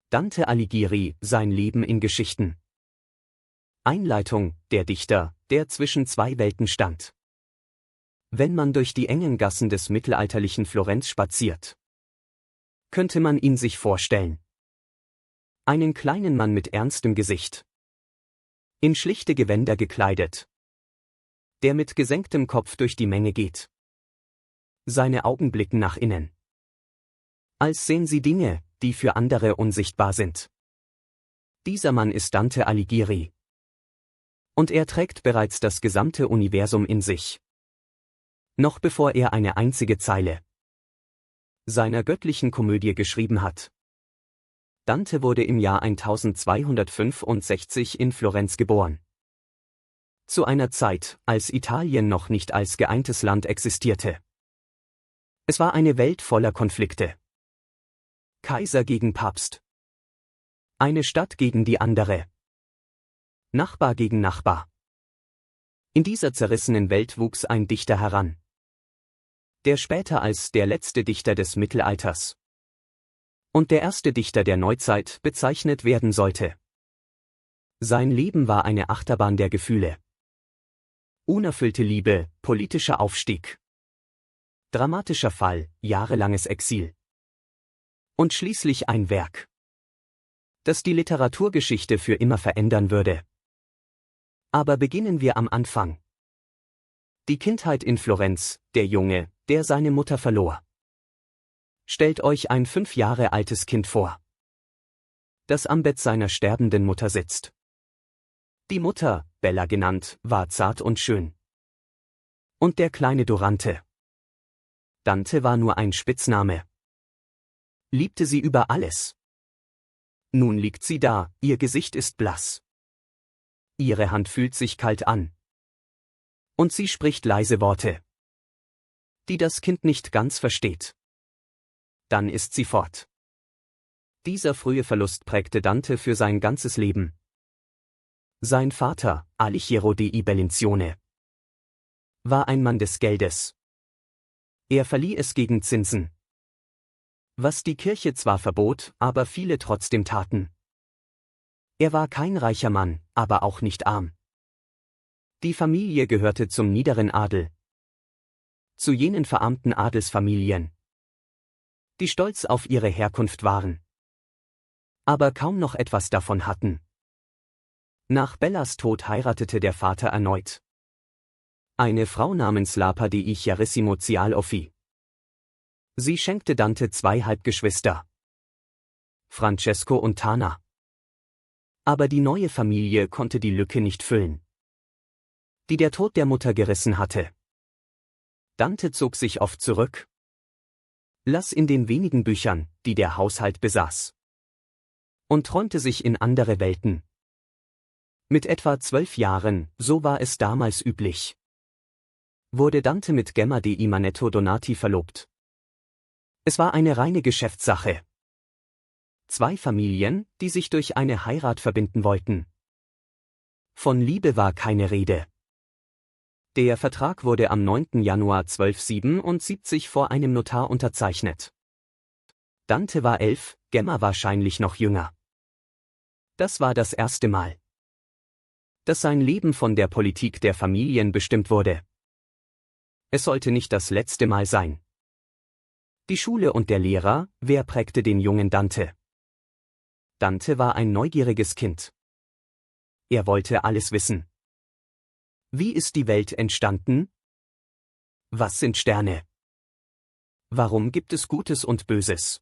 Dante Alighieri, sein Leben in Geschichten. Einleitung: Der Dichter, der zwischen zwei Welten stand. Wenn man durch die engen Gassen des mittelalterlichen Florenz spaziert, könnte man ihn sich vorstellen. Einen kleinen Mann mit ernstem Gesicht, in schlichte Gewänder gekleidet, der mit gesenktem Kopf durch die Menge geht. Seine Augen blicken nach innen, als sehen sie Dinge, die für andere unsichtbar sind. Dieser Mann ist Dante Alighieri. Und er trägt bereits das gesamte Universum in sich. Noch bevor er eine einzige Zeile seiner göttlichen Komödie geschrieben hat. Dante wurde im Jahr 1265 in Florenz geboren. Zu einer Zeit, als Italien noch nicht als geeintes Land existierte. Es war eine Welt voller Konflikte. Kaiser gegen Papst. Eine Stadt gegen die andere. Nachbar gegen Nachbar. In dieser zerrissenen Welt wuchs ein Dichter heran, der später als der letzte Dichter des Mittelalters und der erste Dichter der Neuzeit bezeichnet werden sollte. Sein Leben war eine Achterbahn der Gefühle. Unerfüllte Liebe, politischer Aufstieg, dramatischer Fall, jahrelanges Exil. Und schließlich ein Werk, das die Literaturgeschichte für immer verändern würde. Aber beginnen wir am Anfang. Die Kindheit in Florenz, der Junge, der seine Mutter verlor. Stellt euch ein 5 Jahre altes Kind vor, das am Bett seiner sterbenden Mutter sitzt. Die Mutter, Bella genannt, war zart und schön. Und der kleine Durante. Dante war nur ein Spitzname. Liebte sie über alles. Nun liegt sie da, ihr Gesicht ist blass. Ihre Hand fühlt sich kalt an. Und sie spricht leise Worte, die das Kind nicht ganz versteht. Dann ist sie fort. Dieser frühe Verlust prägte Dante für sein ganzes Leben. Sein Vater, Alighiero dei Bellinzione, war ein Mann des Geldes. Er verlieh es gegen Zinsen, was die Kirche zwar verbot, aber viele trotzdem taten. Er war kein reicher Mann, aber auch nicht arm. Die Familie gehörte zum niederen Adel. Zu jenen verarmten Adelsfamilien, die stolz auf ihre Herkunft waren, aber kaum noch etwas davon hatten. Nach Bellas Tod heiratete der Vater erneut eine Frau namens Lapa dei Chiarissimo Cialoffi. Sie schenkte Dante 2 Halbgeschwister, Francesco und Tana. Aber die neue Familie konnte die Lücke nicht füllen, die der Tod der Mutter gerissen hatte. Dante zog sich oft zurück, las in den wenigen Büchern, die der Haushalt besaß, und träumte sich in andere Welten. Mit etwa 12 Jahren, so war es damals üblich, wurde Dante mit Gemma dei Manetto Donati verlobt. Es war eine reine Geschäftssache. 2 Familien, die sich durch eine Heirat verbinden wollten. Von Liebe war keine Rede. Der Vertrag wurde am 9. Januar 1277 vor einem Notar unterzeichnet. Dante war 11, Gemma wahrscheinlich noch jünger. Das war das erste Mal, dass sein Leben von der Politik der Familien bestimmt wurde. Es sollte nicht das letzte Mal sein. Die Schule und der Lehrer, wer prägte den jungen Dante? Dante war ein neugieriges Kind. Er wollte alles wissen. Wie ist die Welt entstanden? Was sind Sterne? Warum gibt es Gutes und Böses?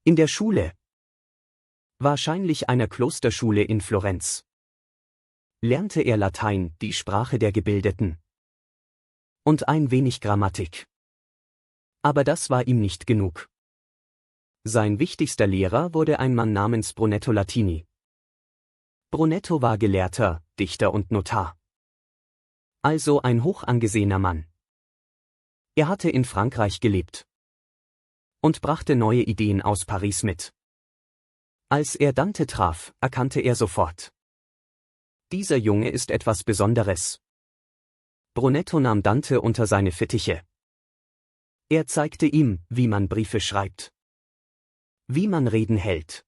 In der Schule, wahrscheinlich einer Klosterschule in Florenz, lernte er Latein, die Sprache der Gebildeten, und ein wenig Grammatik. Aber das war ihm nicht genug. Sein wichtigster Lehrer wurde ein Mann namens Brunetto Latini. Brunetto war Gelehrter, Dichter und Notar. Also ein hoch angesehener Mann. Er hatte in Frankreich gelebt und brachte neue Ideen aus Paris mit. Als er Dante traf, erkannte er sofort: Dieser Junge ist etwas Besonderes. Brunetto nahm Dante unter seine Fittiche. Er zeigte ihm, wie man Briefe schreibt, wie man Reden hält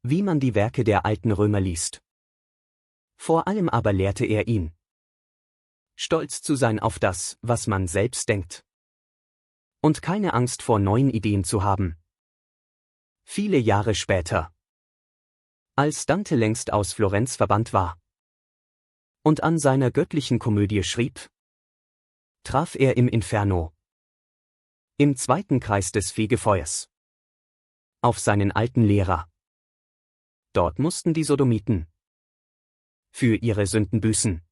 wie man die Werke der alten Römer liest. Vor allem aber lehrte er ihn, stolz zu sein auf das, was man selbst denkt. Und keine Angst vor neuen Ideen zu haben. Viele Jahre später, als Dante längst aus Florenz verbannt war und an seiner göttlichen Komödie schrieb, traf er im Inferno, im zweiten Kreis des Fegefeuers, auf seinen alten Lehrer. Dort mussten die Sodomiten für ihre Sünden büßen,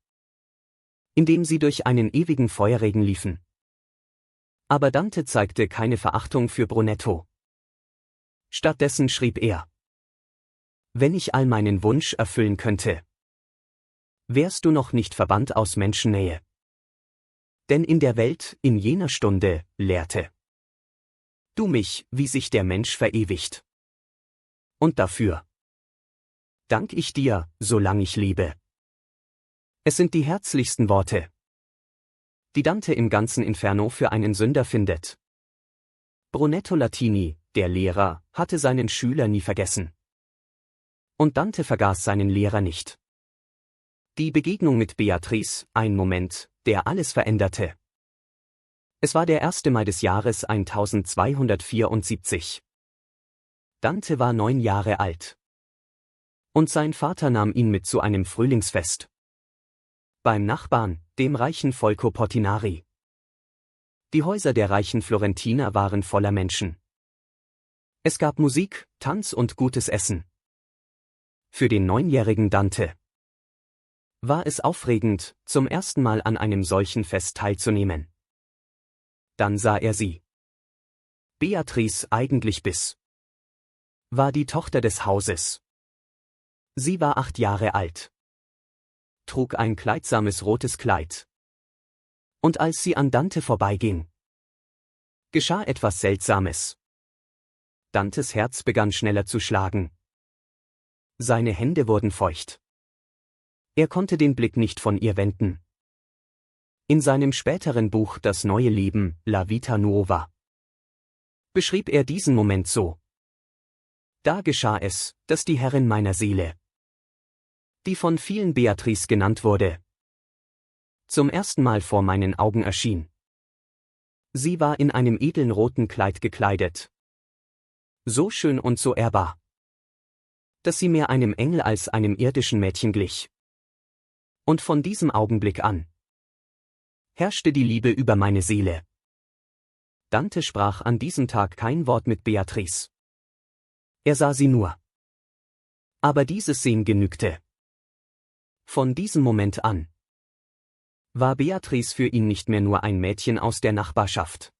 indem sie durch einen ewigen Feuerregen liefen. Aber Dante zeigte keine Verachtung für Brunetto. Stattdessen schrieb er: Wenn ich all meinen Wunsch erfüllen könnte, wärst du noch nicht verbannt aus Menschennähe. Denn in der Welt, in jener Stunde, lehrte du mich, wie sich der Mensch verewigt. Und dafür dank ich dir, solang ich lebe. Es sind die herzlichsten Worte, die Dante im ganzen Inferno für einen Sünder findet. Brunetto Latini, der Lehrer, hatte seinen Schüler nie vergessen. Und Dante vergaß seinen Lehrer nicht. Die Begegnung mit Beatrice, ein Moment, der alles veränderte. Es war der 1. Mai des Jahres 1274. Dante war 9 Jahre alt. Und sein Vater nahm ihn mit zu einem Frühlingsfest. Beim Nachbarn, dem reichen Folco Portinari. Die Häuser der reichen Florentiner waren voller Menschen. Es gab Musik, Tanz und gutes Essen. Für den 9-jährigen Dante war es aufregend, zum ersten Mal an einem solchen Fest teilzunehmen. Dann sah er sie. Beatrice, eigentlich war die Tochter des Hauses. Sie war 8 Jahre alt, trug ein kleidsames rotes Kleid. Und als sie an Dante vorbeiging, geschah etwas Seltsames. Dantes Herz begann schneller zu schlagen. Seine Hände wurden feucht. Er konnte den Blick nicht von ihr wenden. In seinem späteren Buch Das neue Leben, La Vita Nuova, beschrieb er diesen Moment so: Da geschah es, dass die Herrin meiner Seele, die von vielen Beatrice genannt wurde, zum ersten Mal vor meinen Augen erschien. Sie war in einem edlen roten Kleid gekleidet. So schön und so ehrbar, dass sie mehr einem Engel als einem irdischen Mädchen glich. Und von diesem Augenblick an herrschte die Liebe über meine Seele. Dante sprach an diesem Tag kein Wort mit Beatrice. Er sah sie nur. Aber dieses Sehen genügte. Von diesem Moment an war Beatrice für ihn nicht mehr nur ein Mädchen aus der Nachbarschaft.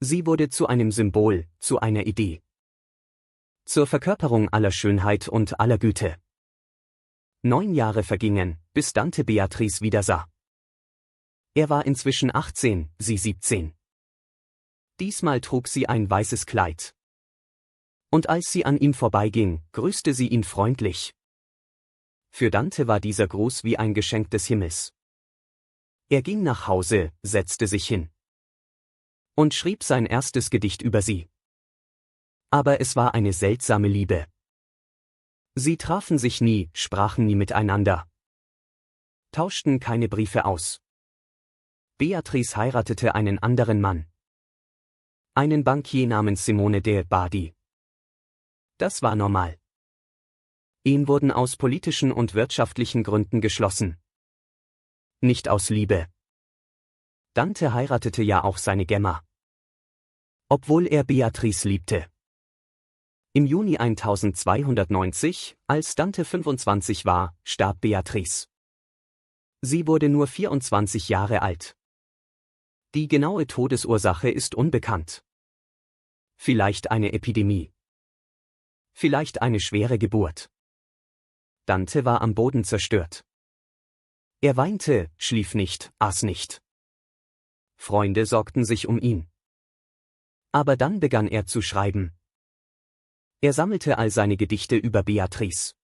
Sie wurde zu einem Symbol, zu einer Idee. Zur Verkörperung aller Schönheit und aller Güte. 9 Jahre vergingen, bis Dante Beatrice wiedersah. Er war inzwischen 18, sie 17. Diesmal trug sie ein weißes Kleid. Und als sie an ihm vorbeiging, grüßte sie ihn freundlich. Für Dante war dieser Gruß wie ein Geschenk des Himmels. Er ging nach Hause, setzte sich hin und schrieb sein erstes Gedicht über sie. Aber es war eine seltsame Liebe. Sie trafen sich nie, sprachen nie miteinander, tauschten keine Briefe aus. Beatrice heiratete einen anderen Mann. Einen Bankier namens Simone de' Bardi. Das war normal. Ehen wurden aus politischen und wirtschaftlichen Gründen geschlossen. Nicht aus Liebe. Dante heiratete ja auch seine Gemma. Obwohl er Beatrice liebte. Im Juni 1290, als Dante 25 war, starb Beatrice. Sie wurde nur 24 Jahre alt. Die genaue Todesursache ist unbekannt. Vielleicht eine Epidemie. Vielleicht eine schwere Geburt. Dante war am Boden zerstört. Er weinte, schlief nicht, aß nicht. Freunde sorgten sich um ihn. Aber dann begann er zu schreiben. Er sammelte all seine Gedichte über Beatrice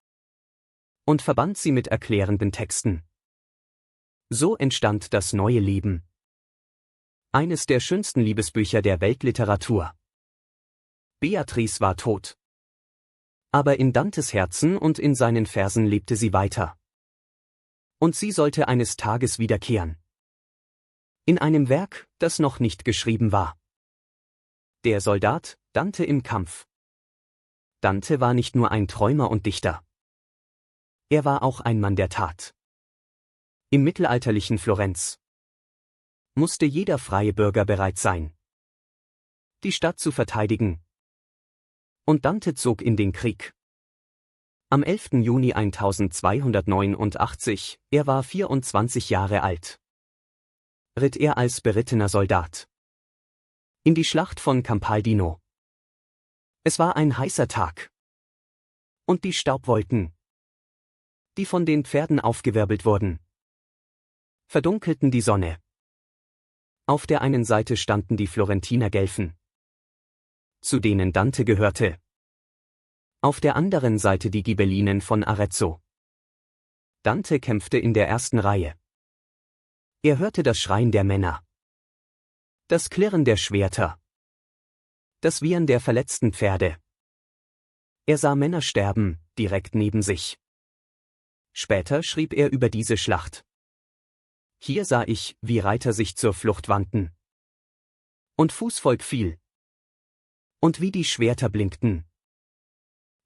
und verband sie mit erklärenden Texten. So entstand Das neue Leben. Eines der schönsten Liebesbücher der Weltliteratur. Beatrice war tot. Aber in Dantes Herzen und in seinen Versen lebte sie weiter. Und sie sollte eines Tages wiederkehren. In einem Werk, das noch nicht geschrieben war. Der Soldat, Dante im Kampf. Dante war nicht nur ein Träumer und Dichter. Er war auch ein Mann der Tat. Im mittelalterlichen Florenz musste jeder freie Bürger bereit sein, die Stadt zu verteidigen. Und Dante zog in den Krieg. Am 11. Juni 1289, er war 24 Jahre alt, ritt er als berittener Soldat in die Schlacht von Campaldino. Es war ein heißer Tag. Und die Staubwolken, die von den Pferden aufgewirbelt wurden, verdunkelten die Sonne. Auf der einen Seite standen die Florentiner Guelfen, zu denen Dante gehörte. Auf der anderen Seite die Ghibellinen von Arezzo. Dante kämpfte in der ersten Reihe. Er hörte das Schreien der Männer, das Klirren der Schwerter, das Wiehern der verletzten Pferde. Er sah Männer sterben, direkt neben sich. Später schrieb er über diese Schlacht: Hier sah ich, wie Reiter sich zur Flucht wandten. Und Fußvolk fiel. Und wie die Schwerter blinkten.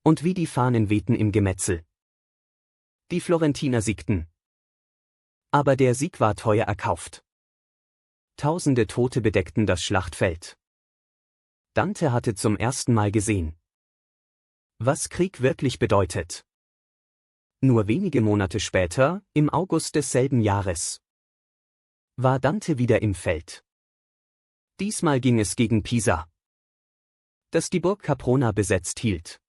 Und wie die Fahnen wehten im Gemetzel. Die Florentiner siegten. Aber der Sieg war teuer erkauft. Tausende Tote bedeckten das Schlachtfeld. Dante hatte zum ersten Mal gesehen, was Krieg wirklich bedeutet. Nur wenige Monate später, im August desselben Jahres, war Dante wieder im Feld. Diesmal ging es gegen Pisa, das die Burg Caprona besetzt hielt.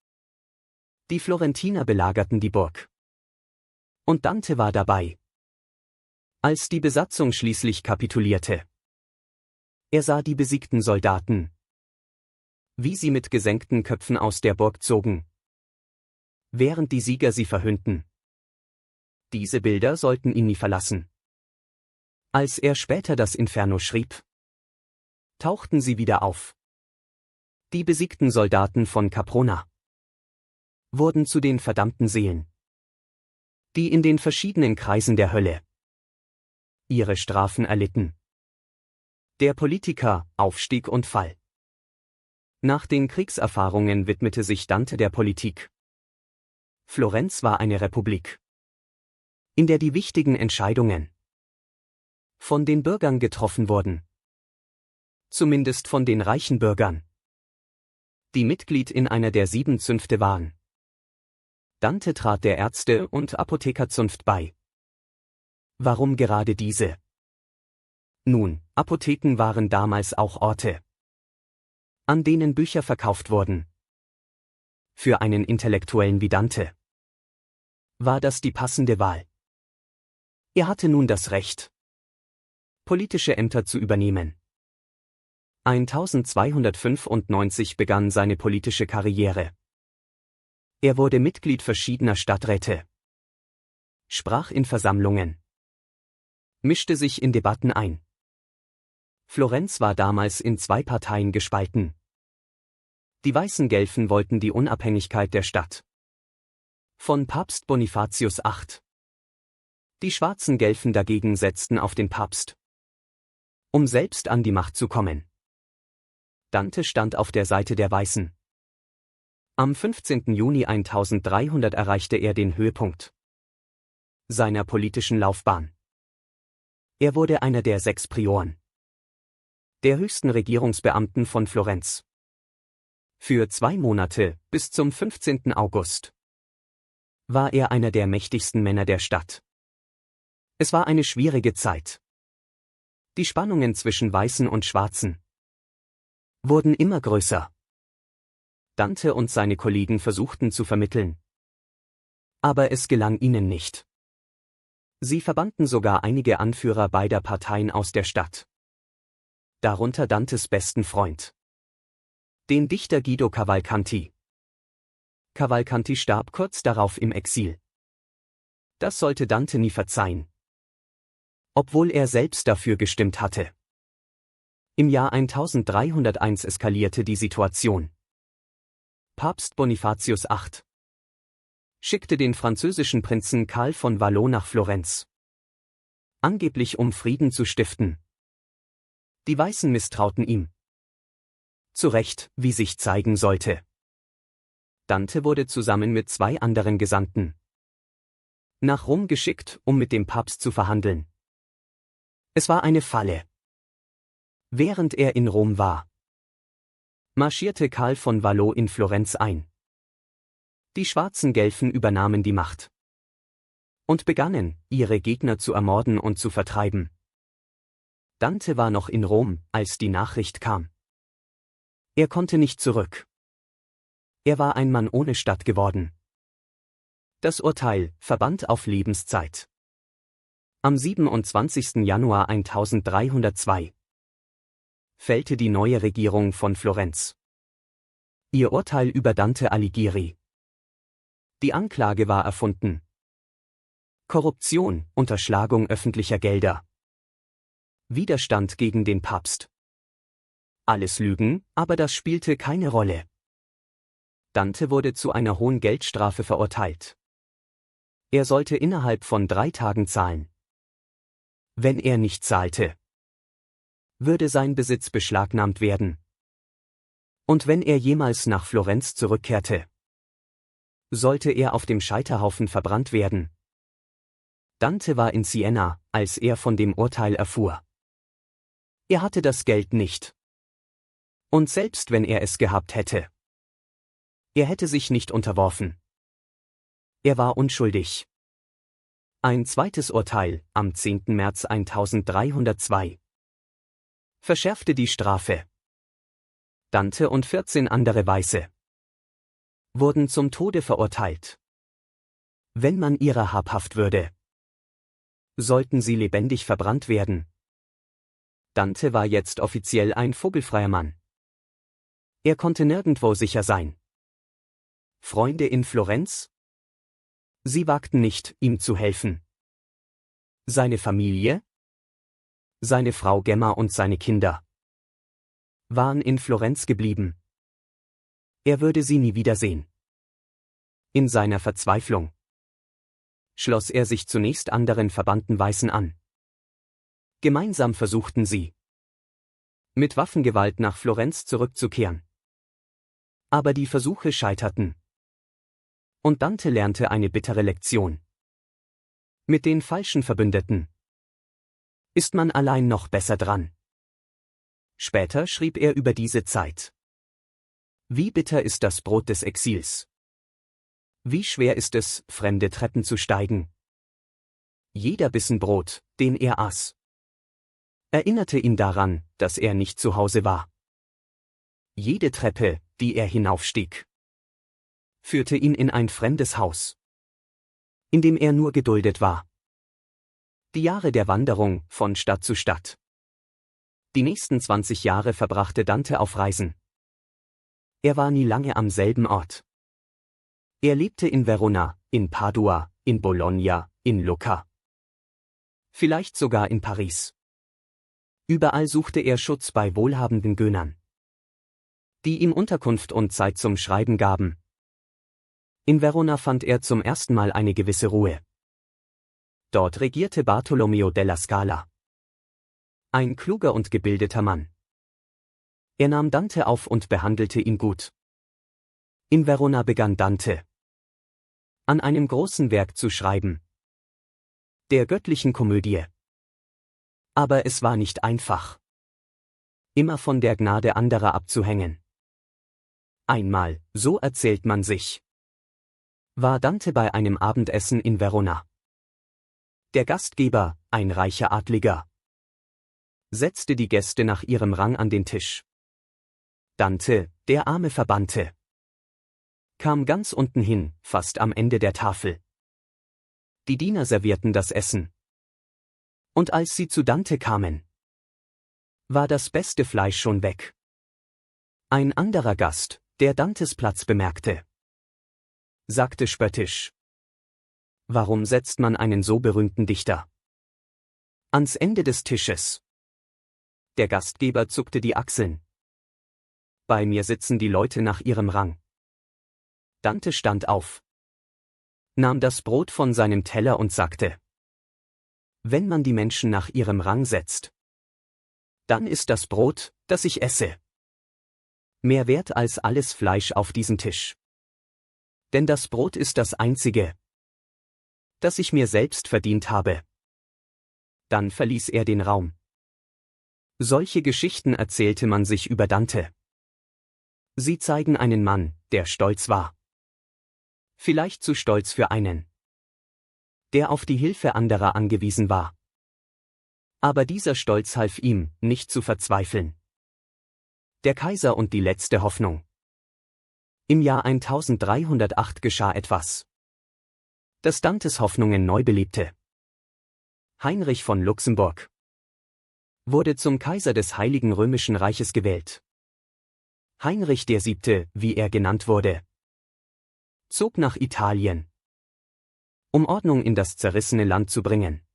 Die Florentiner belagerten die Burg. Und Dante war dabei, als die Besatzung schließlich kapitulierte. Er sah die besiegten Soldaten, wie sie mit gesenkten Köpfen aus der Burg zogen, während die Sieger sie verhöhnten. Diese Bilder sollten ihn nie verlassen. Als er später das Inferno schrieb, tauchten sie wieder auf. Die besiegten Soldaten von Caprona wurden zu den verdammten Seelen, die in den verschiedenen Kreisen der Hölle ihre Strafen erlitten. Der Politiker, Aufstieg und Fall. Nach den Kriegserfahrungen widmete sich Dante der Politik. Florenz war eine Republik, in der die wichtigen Entscheidungen von den Bürgern getroffen wurden. Zumindest von den reichen Bürgern, die Mitglied in einer der 7 Zünfte waren. Dante trat der Ärzte- und Apothekerzunft bei. Warum gerade diese? Nun, Apotheken waren damals auch Orte, an denen Bücher verkauft wurden. Für einen Intellektuellen wie Dante war das die passende Wahl. Er hatte nun das Recht, politische Ämter zu übernehmen. 1295 begann seine politische Karriere. Er wurde Mitglied verschiedener Stadträte, sprach in Versammlungen, mischte sich in Debatten ein. Florenz war damals in 2 Parteien gespalten. Die weißen Guelfen wollten die Unabhängigkeit der Stadt von Papst Bonifatius VIII. Die schwarzen Guelfen dagegen setzten auf den Papst, um selbst an die Macht zu kommen. Dante stand auf der Seite der Weißen. Am 15. Juni 1300 erreichte er den Höhepunkt seiner politischen Laufbahn. Er wurde einer der 6 Prioren, der höchsten Regierungsbeamten von Florenz. Für 2 Monate, bis zum 15. August, war er einer der mächtigsten Männer der Stadt. Es war eine schwierige Zeit. Die Spannungen zwischen Weißen und Schwarzen wurden immer größer. Dante und seine Kollegen versuchten zu vermitteln. Aber es gelang ihnen nicht. Sie verbannten sogar einige Anführer beider Parteien aus der Stadt. Darunter Dantes besten Freund, den Dichter Guido Cavalcanti. Cavalcanti starb kurz darauf im Exil. Das sollte Dante nie verzeihen, obwohl er selbst dafür gestimmt hatte. Im Jahr 1301 eskalierte die Situation. Papst Bonifatius VIII. schickte den französischen Prinzen Karl von Valois nach Florenz. Angeblich um Frieden zu stiften. Die Weißen misstrauten ihm. Zu Recht, wie sich zeigen sollte. Dante wurde zusammen mit 2 anderen Gesandten nach Rom geschickt, um mit dem Papst zu verhandeln. Es war eine Falle. Während er in Rom war, marschierte Karl von Valois in Florenz ein. Die schwarzen Guelfen übernahmen die Macht und begannen, ihre Gegner zu ermorden und zu vertreiben. Dante war noch in Rom, als die Nachricht kam. Er konnte nicht zurück. Er war ein Mann ohne Stadt geworden. Das Urteil, verbannt auf Lebenszeit. Am 27. Januar 1302 fällte die neue Regierung von Florenz ihr Urteil über Dante Alighieri. Die Anklage war erfunden. Korruption, Unterschlagung öffentlicher Gelder. Widerstand gegen den Papst. Alles Lügen, aber das spielte keine Rolle. Dante wurde zu einer hohen Geldstrafe verurteilt. Er sollte innerhalb von 3 Tagen zahlen. Wenn er nicht zahlte, würde sein Besitz beschlagnahmt werden. Und wenn er jemals nach Florenz zurückkehrte, sollte er auf dem Scheiterhaufen verbrannt werden. Dante war in Siena, als er von dem Urteil erfuhr. Er hatte das Geld nicht. Und selbst wenn er es gehabt hätte, er hätte sich nicht unterworfen. Er war unschuldig. Ein zweites Urteil, am 10. März 1302, verschärfte die Strafe. Dante und 14 andere Weiße wurden zum Tode verurteilt. Wenn man ihrer habhaft würde, sollten sie lebendig verbrannt werden. Dante war jetzt offiziell ein vogelfreier Mann. Er konnte nirgendwo sicher sein. Freunde in Florenz? Sie wagten nicht, ihm zu helfen. Seine Familie? Seine Frau Gemma und seine Kinder waren in Florenz geblieben. Er würde sie nie wiedersehen. In seiner Verzweiflung schloss er sich zunächst anderen verbannten Weißen an. Gemeinsam versuchten sie, mit Waffengewalt nach Florenz zurückzukehren. Aber die Versuche scheiterten. Und Dante lernte eine bittere Lektion. Mit den falschen Verbündeten ist man allein noch besser dran. Später schrieb er über diese Zeit. Wie bitter ist das Brot des Exils. Wie schwer ist es, fremde Treppen zu steigen. Jeder Bissen Brot, den er aß, erinnerte ihn daran, dass er nicht zu Hause war. Jede Treppe, die er hinaufstieg, führte ihn in ein fremdes Haus, in dem er nur geduldet war. Die Jahre der Wanderung von Stadt zu Stadt. Die nächsten 20 Jahre verbrachte Dante auf Reisen. Er war nie lange am selben Ort. Er lebte in Verona, in Padua, in Bologna, in Lucca. Vielleicht sogar in Paris. Überall suchte er Schutz bei wohlhabenden Gönnern, die ihm Unterkunft und Zeit zum Schreiben gaben. In Verona fand er zum ersten Mal eine gewisse Ruhe. Dort regierte Bartolomeo della Scala. Ein kluger und gebildeter Mann. Er nahm Dante auf und behandelte ihn gut. In Verona begann Dante an einem großen Werk zu schreiben, der göttlichen Komödie. Aber es war nicht einfach, immer von der Gnade anderer abzuhängen. Einmal, so erzählt man sich, war Dante bei einem Abendessen in Verona. Der Gastgeber, ein reicher Adliger, setzte die Gäste nach ihrem Rang an den Tisch. Dante, der arme Verbannte, kam ganz unten hin, fast am Ende der Tafel. Die Diener servierten das Essen. Und als sie zu Dante kamen, war das beste Fleisch schon weg. Ein anderer Gast, der Dantes Platz bemerkte, sagte spöttisch: Warum setzt man einen so berühmten Dichter ans Ende des Tisches? Der Gastgeber zuckte die Achseln. Bei mir sitzen die Leute nach ihrem Rang. Dante stand auf. nahm das Brot von seinem Teller und sagte: Wenn man die Menschen nach ihrem Rang setzt, dann ist das Brot, das ich esse, mehr wert als alles Fleisch auf diesem Tisch. Denn das Brot ist das einzige, das ich mir selbst verdient habe. Dann verließ er den Raum. Solche Geschichten erzählte man sich über Dante. Sie zeigen einen Mann, der stolz war. Vielleicht zu stolz für einen, der auf die Hilfe anderer angewiesen war. Aber dieser Stolz half ihm, nicht zu verzweifeln. Der Kaiser und die letzte Hoffnung. Im Jahr 1308 geschah etwas, das Dantes Hoffnungen neu belebte. Heinrich von Luxemburg wurde zum Kaiser des Heiligen Römischen Reiches gewählt. Heinrich VII., wie er genannt wurde, zog nach Italien, um Ordnung in das zerrissene Land zu bringen.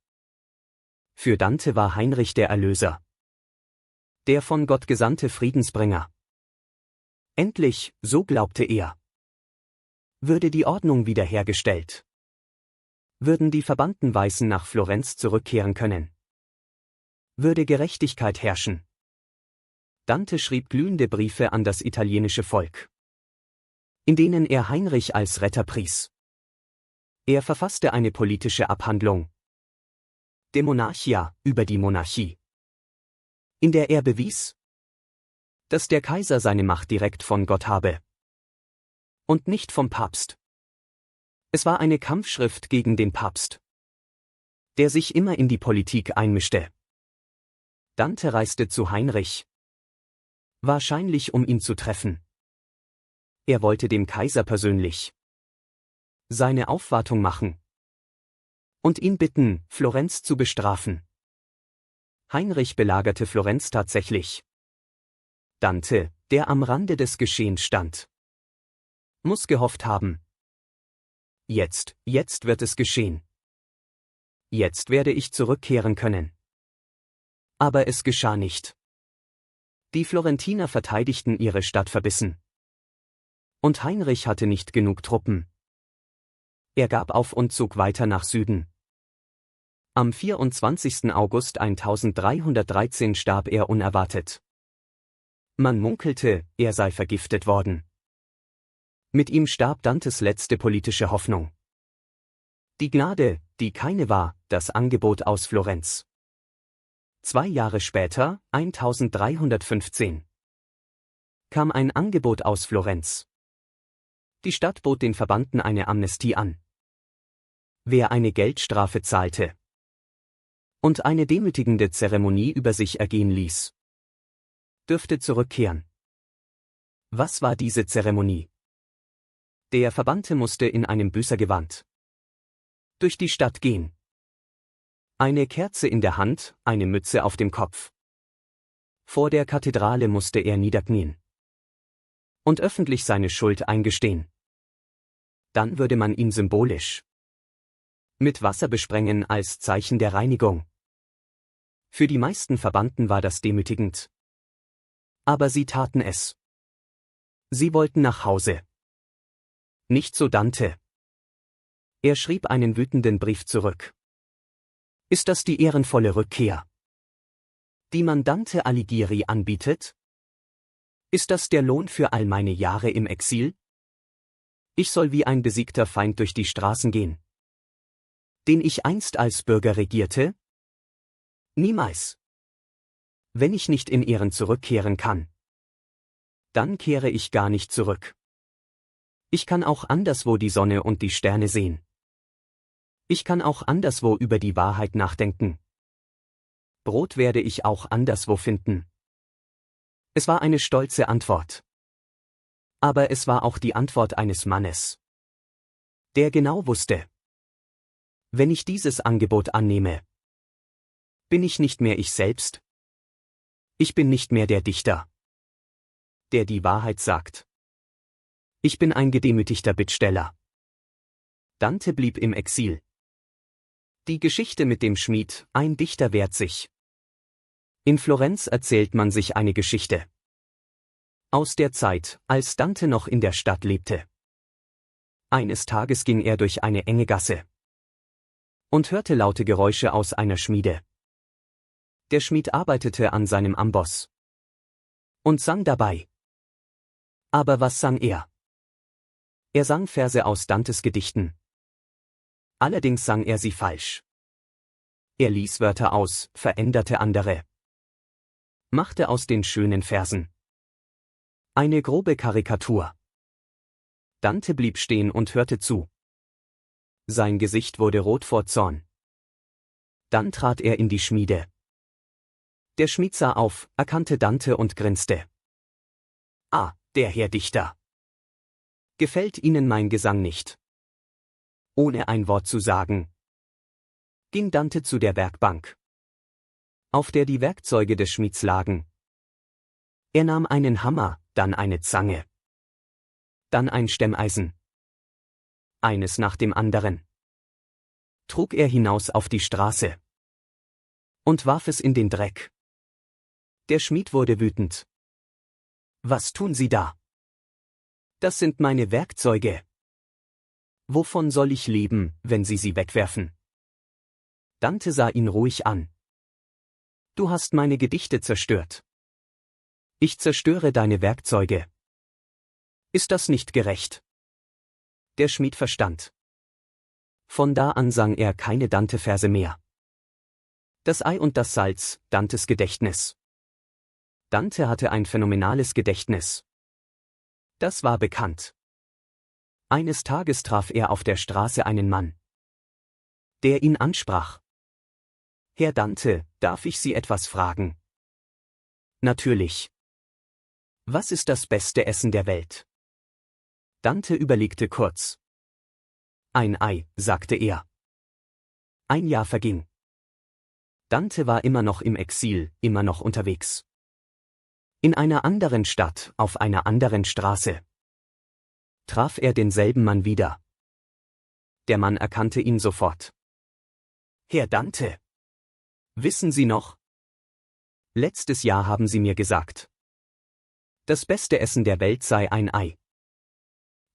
Für Dante war Heinrich der Erlöser, der von Gott gesandte Friedensbringer. Endlich, so glaubte er, würde die Ordnung wiederhergestellt. Würden die verbannten Weißen nach Florenz zurückkehren können. Würde Gerechtigkeit herrschen. Dante schrieb glühende Briefe an das italienische Volk, in denen er Heinrich als Retter pries. Er verfasste eine politische Abhandlung, De Monarchia, über die Monarchie, in der er bewies, dass der Kaiser seine Macht direkt von Gott habe und nicht vom Papst. Es war eine Kampfschrift gegen den Papst, der sich immer in die Politik einmischte. Dante reiste zu Heinrich, wahrscheinlich um ihn zu treffen. Er wollte dem Kaiser persönlich seine Aufwartung machen und ihn bitten, Florenz zu bestrafen. Heinrich belagerte Florenz tatsächlich. Dante, der am Rande des Geschehens stand, muss gehofft haben: Jetzt wird es geschehen. Jetzt werde ich zurückkehren können. Aber es geschah nicht. Die Florentiner verteidigten ihre Stadt verbissen. Und Heinrich hatte nicht genug Truppen. Er gab auf und zog weiter nach Süden. Am 24. August 1313 starb er unerwartet. Man munkelte, er sei vergiftet worden. Mit ihm starb Dantes letzte politische Hoffnung. Die Gnade, die keine war, das Angebot aus Florenz. 2 Jahre später, 1315, kam ein Angebot aus Florenz. Die Stadt bot den Verbannten eine Amnestie an. Wer eine Geldstrafe zahlte und eine demütigende Zeremonie über sich ergehen ließ, dürfte zurückkehren. Was war diese Zeremonie? Der Verbannte musste in einem Büßergewand durch die Stadt gehen. Eine Kerze in der Hand, eine Mütze auf dem Kopf. Vor der Kathedrale musste er niederknien und öffentlich seine Schuld eingestehen. Dann würde man ihn symbolisch mit Wasser besprengen als Zeichen der Reinigung. Für die meisten Verbannten war das demütigend. Aber sie taten es. Sie wollten nach Hause. Nicht so Dante. Er schrieb einen wütenden Brief zurück. Ist das die ehrenvolle Rückkehr, die man Dante Alighieri anbietet? Ist das der Lohn für all meine Jahre im Exil? Ich soll wie ein besiegter Feind durch die Straßen gehen, den ich einst als Bürger regierte? Niemals. Wenn ich nicht in Ehren zurückkehren kann, dann kehre ich gar nicht zurück. Ich kann auch anderswo die Sonne und die Sterne sehen. Ich kann auch anderswo über die Wahrheit nachdenken. Brot werde ich auch anderswo finden. Es war eine stolze Antwort. Aber es war auch die Antwort eines Mannes, der genau wusste: Wenn ich dieses Angebot annehme, bin ich nicht mehr ich selbst. Ich bin nicht mehr der Dichter, der die Wahrheit sagt. Ich bin ein gedemütigter Bittsteller. Dante blieb im Exil. Die Geschichte mit dem Schmied, ein Dichter wehrt sich. In Florenz erzählt man sich eine Geschichte aus der Zeit, als Dante noch in der Stadt lebte. Eines Tages ging er durch eine enge Gasse und hörte laute Geräusche aus einer Schmiede. Der Schmied arbeitete an seinem Amboss und sang dabei. Aber was sang er? Er sang Verse aus Dantes Gedichten. Allerdings sang er sie falsch. Er ließ Wörter aus, veränderte andere, machte aus den schönen Versen eine grobe Karikatur. Dante blieb stehen und hörte zu. Sein Gesicht wurde rot vor Zorn. Dann trat er in die Schmiede. Der Schmied sah auf, erkannte Dante und grinste. Ah, der Herr Dichter. Gefällt Ihnen mein Gesang nicht? Ohne ein Wort zu sagen, ging Dante zu der Werkbank, auf der die Werkzeuge des Schmieds lagen. Er nahm einen Hammer, dann eine Zange, dann ein Stemmeisen. Eines nach dem anderen trug er hinaus auf die Straße und warf es in den Dreck. Der Schmied wurde wütend. Was tun Sie da? Das sind meine Werkzeuge. Wovon soll ich leben, wenn Sie sie wegwerfen? Dante sah ihn ruhig an. Du hast meine Gedichte zerstört. Ich zerstöre deine Werkzeuge. Ist das nicht gerecht? Der Schmied verstand. Von da an sang er keine Dante-Verse mehr. Das Ei und das Salz, Dantes Gedächtnis. Dante hatte ein phänomenales Gedächtnis. Das war bekannt. Eines Tages traf er auf der Straße einen Mann, der ihn ansprach. Herr Dante, darf ich Sie etwas fragen? Natürlich. Was ist das beste Essen der Welt? Dante überlegte kurz. Ein Ei, sagte er. Ein Jahr verging. Dante war immer noch im Exil, immer noch unterwegs. In einer anderen Stadt, auf einer anderen Straße, traf er denselben Mann wieder. Der Mann erkannte ihn sofort. Herr Dante! Wissen Sie noch? Letztes Jahr haben Sie mir gesagt, das beste Essen der Welt sei ein Ei.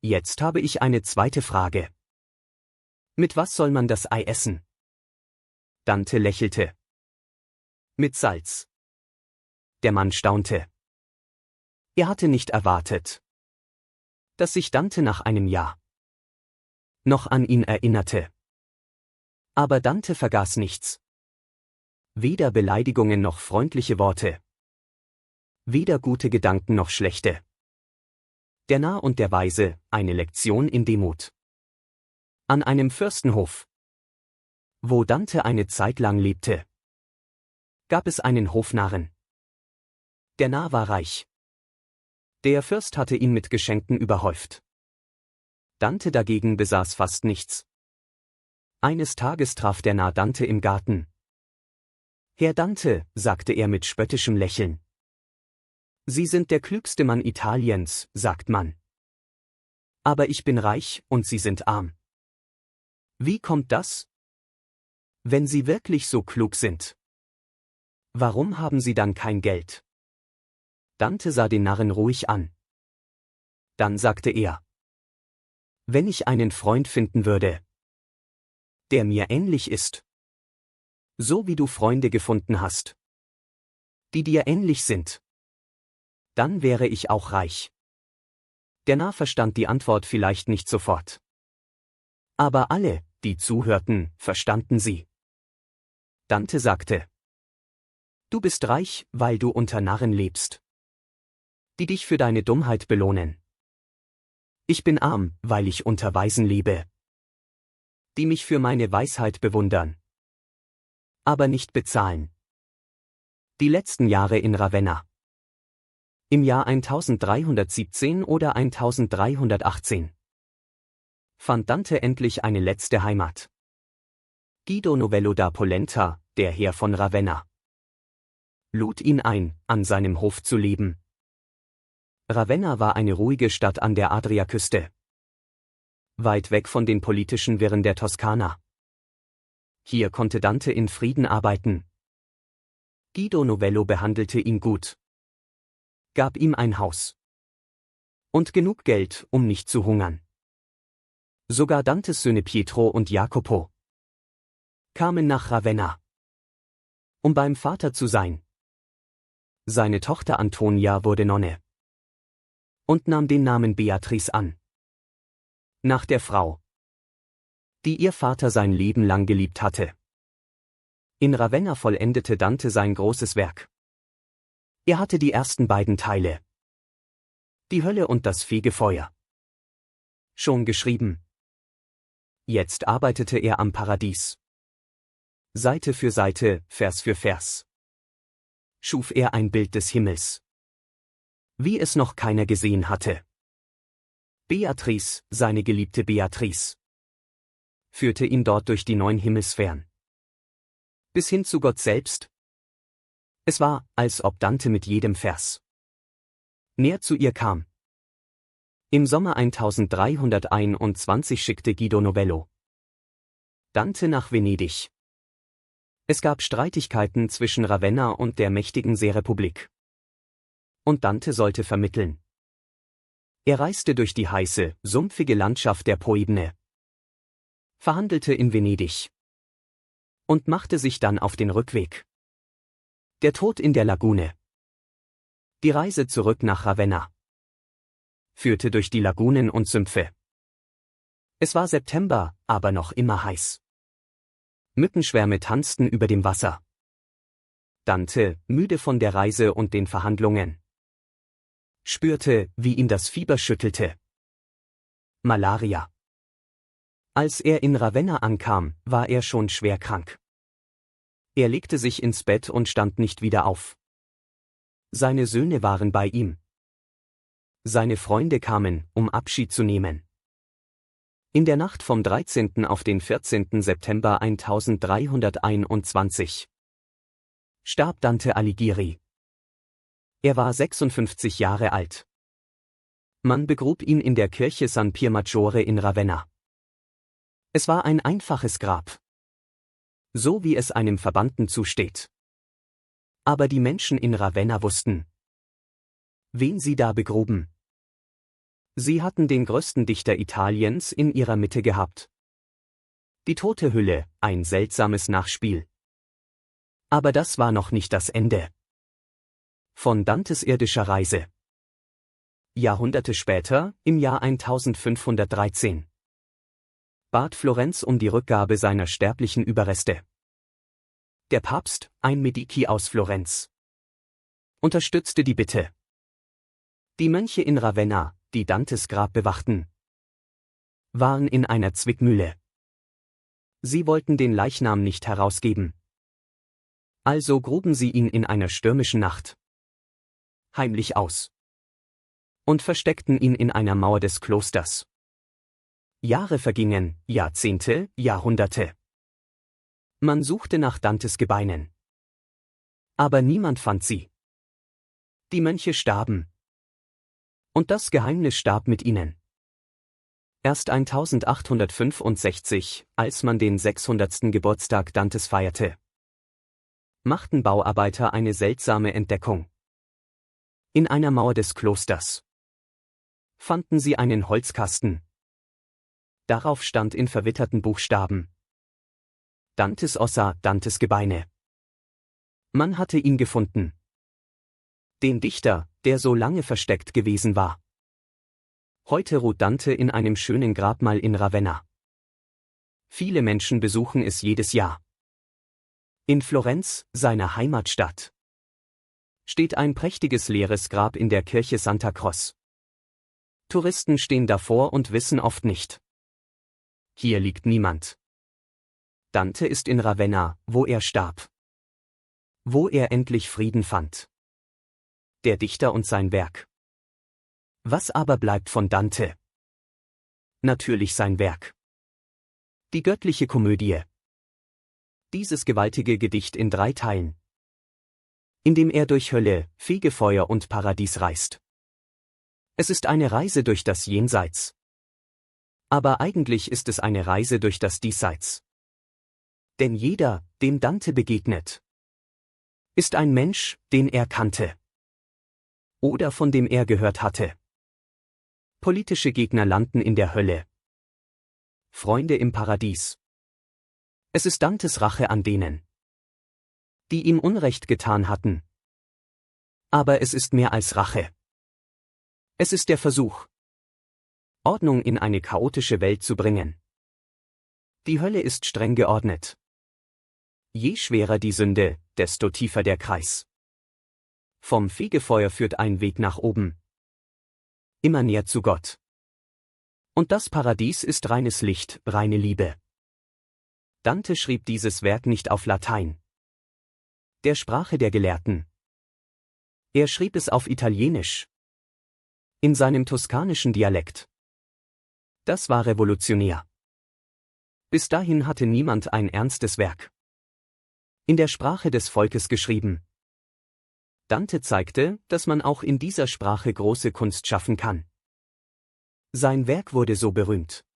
Jetzt habe ich eine zweite Frage. Mit was soll man das Ei essen? Dante lächelte. Mit Salz. Der Mann staunte. Er hatte nicht erwartet, dass sich Dante nach einem Jahr noch an ihn erinnerte. Aber Dante vergaß nichts. Weder Beleidigungen noch freundliche Worte. Weder gute Gedanken noch schlechte. Der Narr und der Weise, eine Lektion in Demut. An einem Fürstenhof, wo Dante eine Zeit lang lebte, gab es einen Hofnarren. Der Narr war reich. Der Fürst hatte ihn mit Geschenken überhäuft. Dante dagegen besaß fast nichts. Eines Tages traf der Narr Dante im Garten. Herr Dante, sagte er mit spöttischem Lächeln. Sie sind der klügste Mann Italiens, sagt man. Aber ich bin reich und Sie sind arm. Wie kommt das? Wenn Sie wirklich so klug sind, warum haben Sie dann kein Geld? Dante sah den Narren ruhig an. Dann sagte er: Wenn ich einen Freund finden würde, der mir ähnlich ist, so wie du Freunde gefunden hast, die dir ähnlich sind, dann wäre ich auch reich. Der Narr verstand die Antwort vielleicht nicht sofort. Aber alle, die zuhörten, verstanden sie. Dante sagte: Du bist reich, weil du unter Narren lebst, die dich für deine Dummheit belohnen. Ich bin arm, weil ich unter Weisen lebe, die mich für meine Weisheit bewundern, aber nicht bezahlen. Die letzten Jahre in Ravenna. Im Jahr 1317 oder 1318 fand Dante endlich eine letzte Heimat. Guido Novello da Polenta, der Herr von Ravenna, lud ihn ein, an seinem Hof zu leben. Ravenna war eine ruhige Stadt an der Adriaküste, weit weg von den politischen Wirren der Toskana. Hier konnte Dante in Frieden arbeiten. Guido Novello behandelte ihn gut, gab ihm ein Haus und genug Geld, um nicht zu hungern. Sogar Dantes Söhne Pietro und Jacopo kamen nach Ravenna, um beim Vater zu sein. Seine Tochter Antonia wurde Nonne und nahm den Namen Beatrice an, nach der Frau, die ihr Vater sein Leben lang geliebt hatte. In Ravenna vollendete Dante sein großes Werk. Er hatte die ersten beiden Teile, die Hölle und das Fegefeuer, schon geschrieben. Jetzt arbeitete er am Paradies. Seite für Seite, Vers für Vers schuf er ein Bild des Himmels, wie es noch keiner gesehen hatte. Beatrice, seine geliebte Beatrice, führte ihn dort durch die 9 Himmelssphären, bis hin zu Gott selbst. Es war, als ob Dante mit jedem Vers näher zu ihr kam. Im Sommer 1321 schickte Guido Novello Dante nach Venedig. Es gab Streitigkeiten zwischen Ravenna und der mächtigen Seerepublik. Und Dante sollte vermitteln. Er reiste durch die heiße, sumpfige Landschaft der Po-Ebene, verhandelte in Venedig und machte sich dann auf den Rückweg. Der Tod in der Lagune. Die Reise zurück nach Ravenna führte durch die Lagunen und Sümpfe. Es war September, aber noch immer heiß. Mückenschwärme tanzten über dem Wasser. Dante, müde von der Reise und den Verhandlungen, spürte, wie ihn das Fieber schüttelte. Malaria. Als er in Ravenna ankam, war er schon schwer krank. Er legte sich ins Bett und stand nicht wieder auf. Seine Söhne waren bei ihm. Seine Freunde kamen, um Abschied zu nehmen. In der Nacht vom 13. auf den 14. September 1321 starb Dante Alighieri. Er war 56 Jahre alt. Man begrub ihn in der Kirche San Pier Maggiore in Ravenna. Es war ein einfaches Grab, so wie es einem Verbannten zusteht. Aber die Menschen in Ravenna wussten, wen sie da begruben. Sie hatten den größten Dichter Italiens in ihrer Mitte gehabt. Die tote Hülle, ein seltsames Nachspiel. Aber das war noch nicht das Ende von Dantes irdischer Reise. Jahrhunderte später, im Jahr 1513, bat Florenz um die Rückgabe seiner sterblichen Überreste. Der Papst, ein Medici aus Florenz, unterstützte die Bitte. Die Mönche in Ravenna, die Dantes Grab bewachten, waren in einer Zwickmühle. Sie wollten den Leichnam nicht herausgeben. Also gruben sie ihn in einer stürmischen Nacht heimlich aus und versteckten ihn in einer Mauer des Klosters. Jahre vergingen, Jahrzehnte, Jahrhunderte. Man suchte nach Dantes Gebeinen. Aber niemand fand sie. Die Mönche starben. Und das Geheimnis starb mit ihnen. Erst 1865, als man den 600. Geburtstag Dantes feierte, machten Bauarbeiter eine seltsame Entdeckung. In einer Mauer des Klosters fanden sie einen Holzkasten. Darauf stand in verwitterten Buchstaben: Dantes Ossa, Dantes Gebeine. Man hatte ihn gefunden. Den Dichter, der so lange versteckt gewesen war. Heute ruht Dante in einem schönen Grabmal in Ravenna. Viele Menschen besuchen es jedes Jahr. In Florenz, seiner Heimatstadt, steht ein prächtiges leeres Grab in der Kirche Santa Croce. Touristen stehen davor und wissen oft nicht: hier liegt niemand. Dante ist in Ravenna, wo er starb. Wo er endlich Frieden fand. Der Dichter und sein Werk. Was aber bleibt von Dante? Natürlich sein Werk. Die göttliche Komödie. Dieses gewaltige Gedicht in 3 Teilen, in dem er durch Hölle, Fegefeuer und Paradies reist. Es ist eine Reise durch das Jenseits. Aber eigentlich ist es eine Reise durch das Diesseits. Denn jeder, dem Dante begegnet, ist ein Mensch, den er kannte. Oder von dem er gehört hatte. Politische Gegner landen in der Hölle. Freunde im Paradies. Es ist Dantes Rache an denen, die ihm Unrecht getan hatten. Aber es ist mehr als Rache. Es ist der Versuch, Ordnung in eine chaotische Welt zu bringen. Die Hölle ist streng geordnet. Je schwerer die Sünde, desto tiefer der Kreis. Vom Fegefeuer führt ein Weg nach oben. Immer näher zu Gott. Und das Paradies ist reines Licht, reine Liebe. Dante schrieb dieses Werk nicht auf Latein, der Sprache der Gelehrten. Er schrieb es auf Italienisch, in seinem toskanischen Dialekt. Das war revolutionär. Bis dahin hatte niemand ein ernstes Werk in der Sprache des Volkes geschrieben. Dante zeigte, dass man auch in dieser Sprache große Kunst schaffen kann. Sein Werk wurde so berühmt,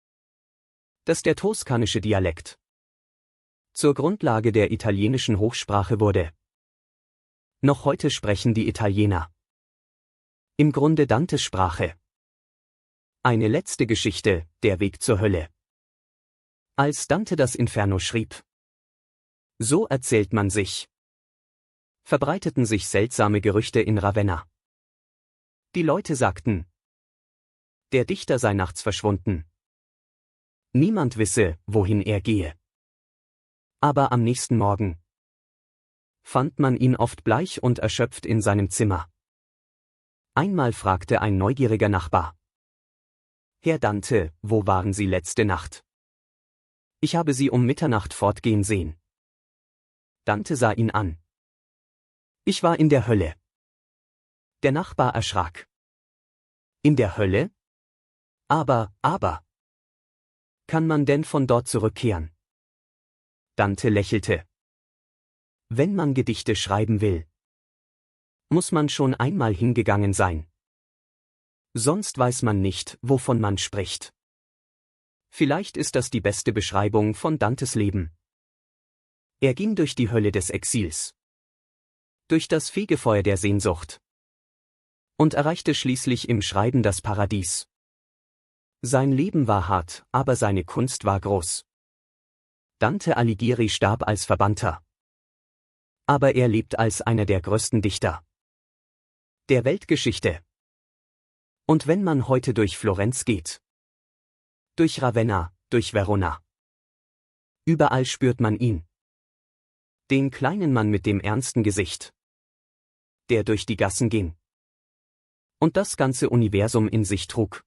dass der toskanische Dialekt zur Grundlage der italienischen Hochsprache wurde. Noch heute sprechen die Italiener im Grunde Dantes Sprache. Eine letzte Geschichte, der Weg zur Hölle. Als Dante das Inferno schrieb, so erzählt man sich, verbreiteten sich seltsame Gerüchte in Ravenna. Die Leute sagten, der Dichter sei nachts verschwunden. Niemand wisse, wohin er gehe. Aber am nächsten Morgen fand man ihn oft bleich und erschöpft in seinem Zimmer. Einmal fragte ein neugieriger Nachbar: Herr Dante, wo waren Sie letzte Nacht? Ich habe Sie um Mitternacht fortgehen sehen. Dante sah ihn an. Ich war in der Hölle. Der Nachbar erschrak. In der Hölle? Aber, kann man denn von dort zurückkehren? Dante lächelte. Wenn man Gedichte schreiben will, muss man schon einmal hingegangen sein. Sonst weiß man nicht, wovon man spricht. Vielleicht ist das die beste Beschreibung von Dantes Leben. Er ging durch die Hölle des Exils, durch das Fegefeuer der Sehnsucht und erreichte schließlich im Schreiben das Paradies. Sein Leben war hart, aber seine Kunst war groß. Dante Alighieri starb als Verbannter. Aber er lebt als einer der größten Dichter der Weltgeschichte. Und wenn man heute durch Florenz geht, durch Ravenna, durch Verona, überall spürt man ihn. Den kleinen Mann mit dem ernsten Gesicht, der durch die Gassen ging und das ganze Universum in sich trug.